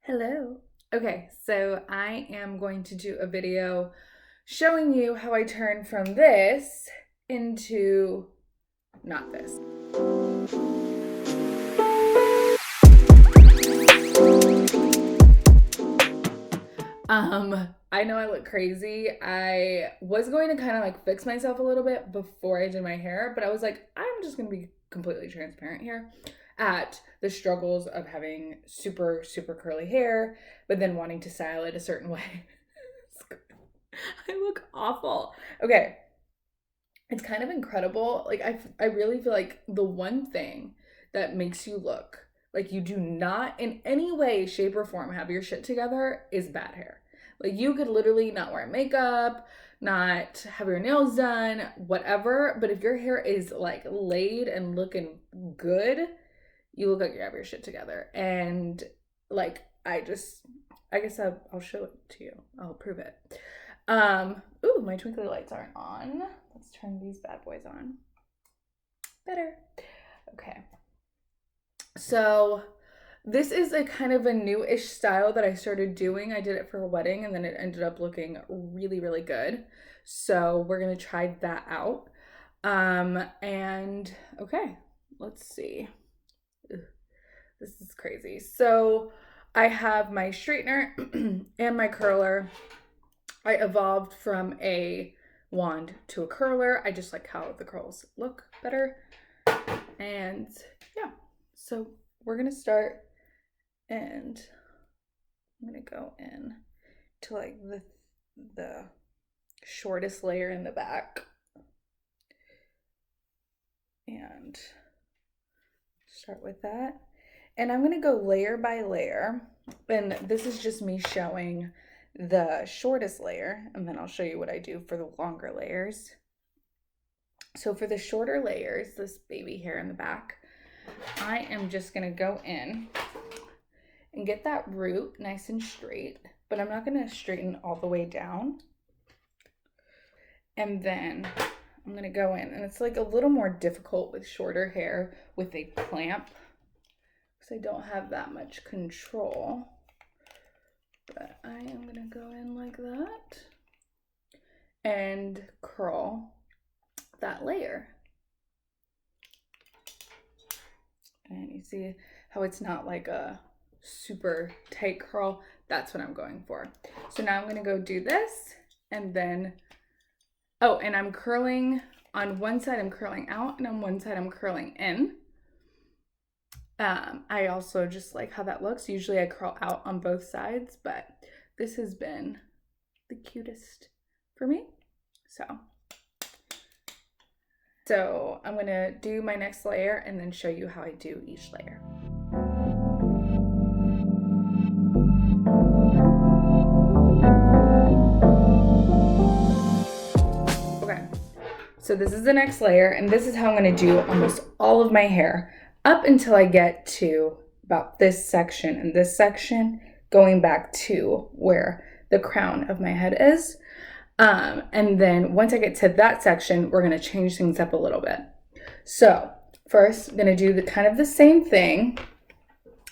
Hello. Okay, so I am going to do a video showing you how I turn from this into not this. I know I look crazy. I was going to kind of like fix myself a little bit before I did my hair, but I was like, I'm just going to be completely transparent here at the struggles of having super, super curly hair, but then wanting to style it a certain way. I look awful. Okay. It's kind of incredible. Like, I really feel like the one thing that makes you look like you do not in any way, shape, or form have your shit together is bad hair. Like, you could literally not wear makeup, not have your nails done, whatever. But if your hair is like laid and looking good, you look like you have your shit together. And like, I guess I'll show it to you. I'll prove it. Ooh, my twinkly lights aren't on. Let's turn these bad boys on. Better. Okay. So this is a kind of a new-ish style that I started doing. I did it for a wedding and then it ended up looking really, really good. So we're gonna try that out. And okay, let's see. Ugh, this is crazy. So I have my straightener and my curler. I evolved from a wand to a curler. I just like how the curls look better. And yeah, so we're gonna start, and I'm gonna go in to like the shortest layer in the back and start with that. And I'm gonna go layer by layer, and this is just me showing the shortest layer, and then I'll show you what I do for the longer layers. So for the shorter layers, this baby hair in the back, I am just gonna go in and get that root nice and straight, but I'm not gonna straighten all the way down. And then I'm gonna go in, and it's like a little more difficult with shorter hair with a clamp because I don't have that much control. But I am gonna go in like that and curl that layer. And you see how it's not like a super tight curl? That's what I'm going for. So now I'm gonna go do this, and then, oh, and I'm curling on one side, I'm curling out, and on one side I'm curling in. I also just like how that looks. Usually I curl out on both sides, but this has been the cutest for me. So I'm gonna do my next layer and then show you how I do each layer. Okay, so this is the next layer, and this is how I'm gonna do almost all of my hair up until I get to about this section and this section, going back to where the crown of my head is. And then once I get to that section, we're gonna change things up a little bit. So first, I'm gonna do the kind of the same thing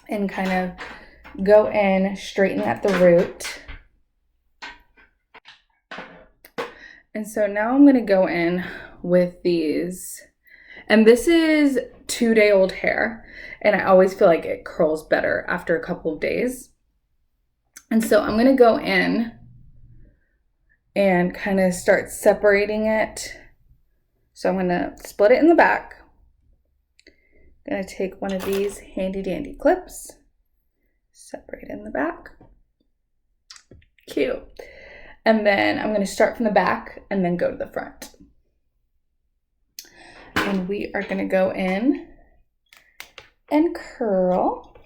and kind of go in, straighten at the root. And so now I'm gonna go in with these, and this is 2-day-old hair, and I always feel like it curls better after a couple of days. And so I'm gonna go in and kind of start separating it. So I'm gonna split it in the back. I'm gonna take one of these handy dandy clips, separate in the back. Cute. And then I'm gonna start from the back and then go to the front. And we are gonna go in and curl.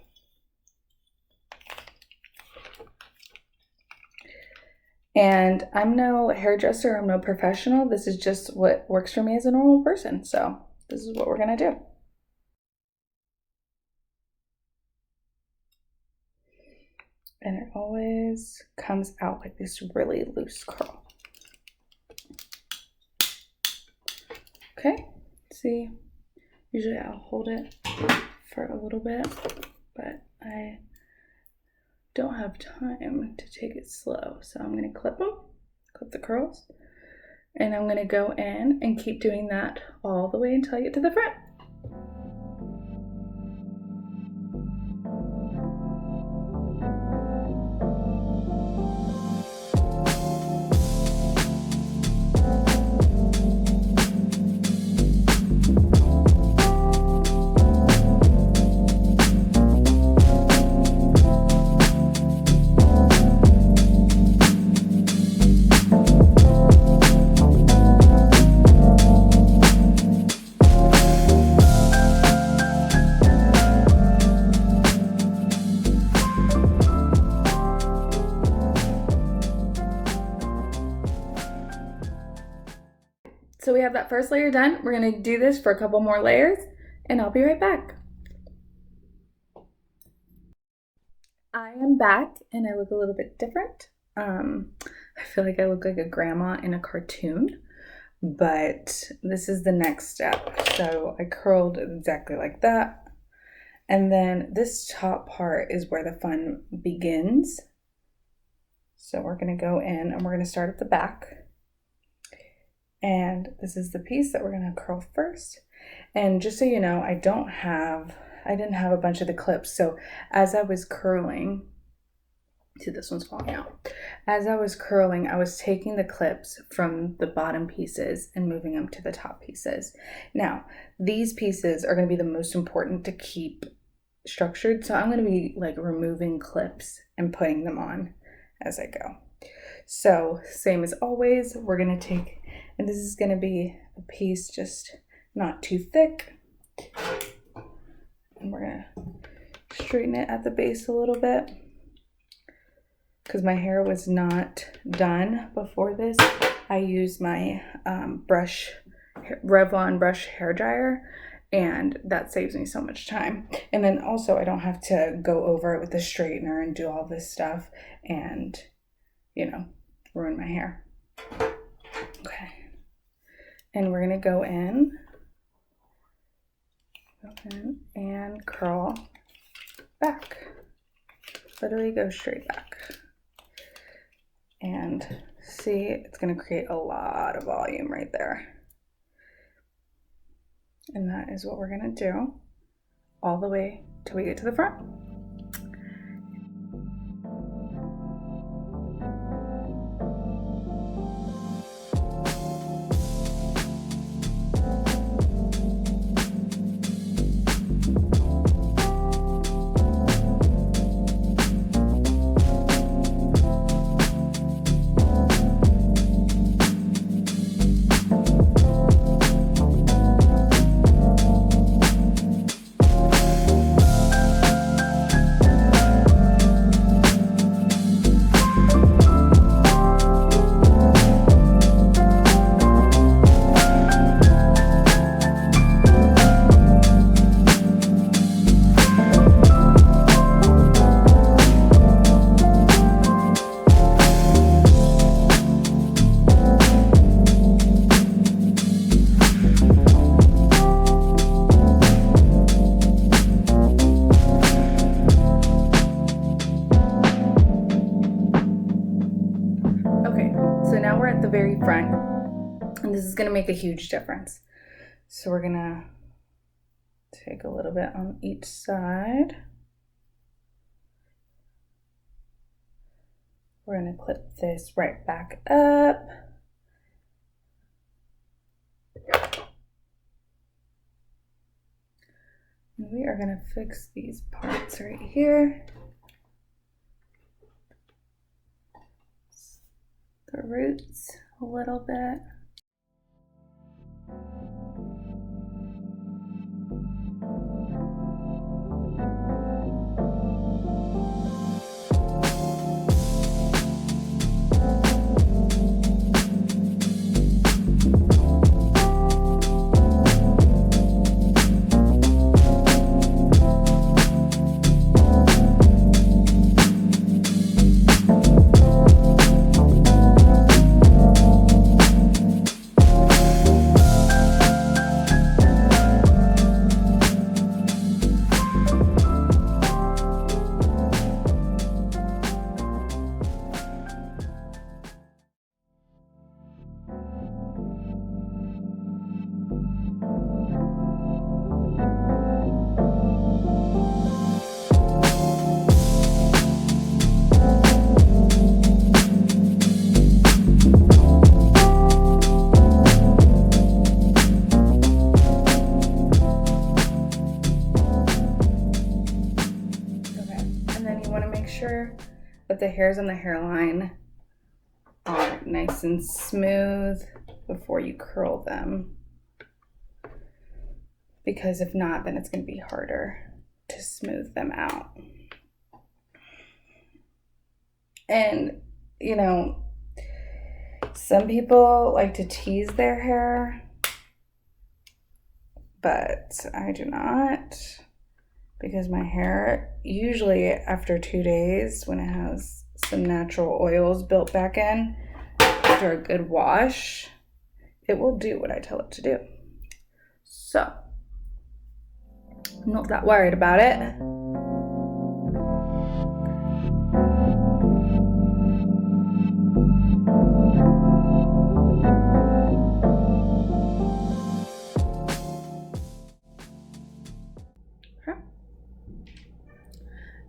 And I'm no hairdresser, I'm no professional. This is just what works for me as a normal person. So this is what we're gonna do. And it always comes out like this really loose curl. Okay, see, usually I'll hold it for a little bit, but I don't have time to take it slow. So I'm going to clip them, clip the curls, and I'm going to go in and keep doing that all the way until I get to the front. So we have that first layer done. We're gonna do this for a couple more layers and I'll be right back. I am back and I look a little bit different. I feel like I look like a grandma in a cartoon, but this is the next step. So I curled exactly like that. And then this top part is where the fun begins. So we're gonna go in and we're gonna start at the back. And this is the piece that we're gonna curl first. And just so you know, I didn't have a bunch of the clips. So as I was curling, see, this one's falling out. As I was curling, I was taking the clips from the bottom pieces and moving them to the top pieces. Now, these pieces are gonna be the most important to keep structured. So I'm gonna be like removing clips and putting them on as I go. So same as always, we're gonna take, and this is gonna be a piece just not too thick. And we're gonna straighten it at the base a little bit because my hair was not done before this. I used my Revlon brush hair dryer, and that saves me so much time. And then also I don't have to go over it with the straightener and do all this stuff and, you know, ruin my hair. Okay. And we're gonna go in and curl back. Literally go straight back. And see, it's gonna create a lot of volume right there. And that is what we're gonna do all the way till we get to the front. The very front, and this is going to make a huge difference. So we're going to take a little bit on each side. We're going to clip this right back up. And we are going to fix these parts right here. The roots a little bit. then you want to make sure that the hairs on the hairline are nice and smooth before you curl them. Because if not, then it's going to be harder to smooth them out. And, you know, some people like to tease their hair, but I do not, because my hair, usually after 2 days, when it has some natural oils built back in, after a good wash, it will do what I tell it to do. So, I'm not that worried about it.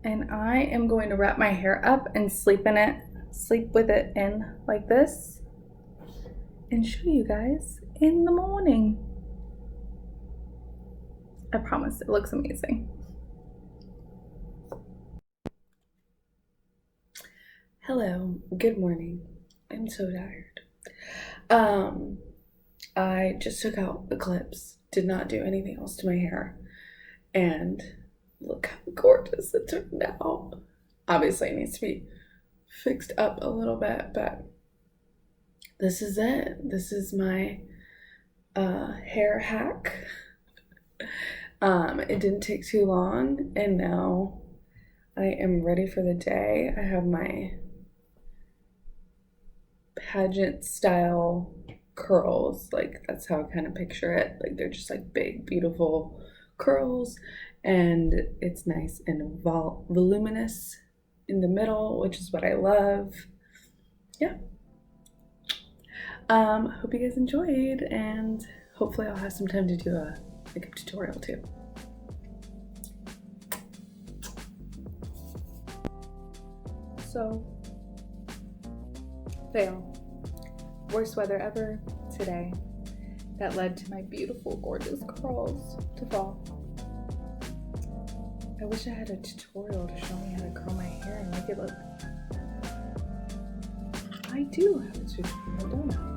And I am going to wrap my hair up and sleep with it in like this, and show you guys in the morning. I promise it looks amazing. Hello, good morning. I'm so tired. I just took out the clips, did not do anything else to my hair, and look how gorgeous it turned out. Obviously it needs to be fixed up a little bit, but this is it. This is my hair hack. It didn't take too long, and now I am ready for the day. I have my pageant style curls, like that's how I kind of picture it. Like they're just like big, beautiful curls, and it's nice and voluminous in the middle, which is what I love. Yeah. Hope you guys enjoyed, and hopefully I'll have some time to do a makeup tutorial too. So, fail. Worst weather ever today. That led to my beautiful, gorgeous curls to fall. I wish I had a tutorial to show me how to curl my hair and make it look. I do have a tutorial, don't I?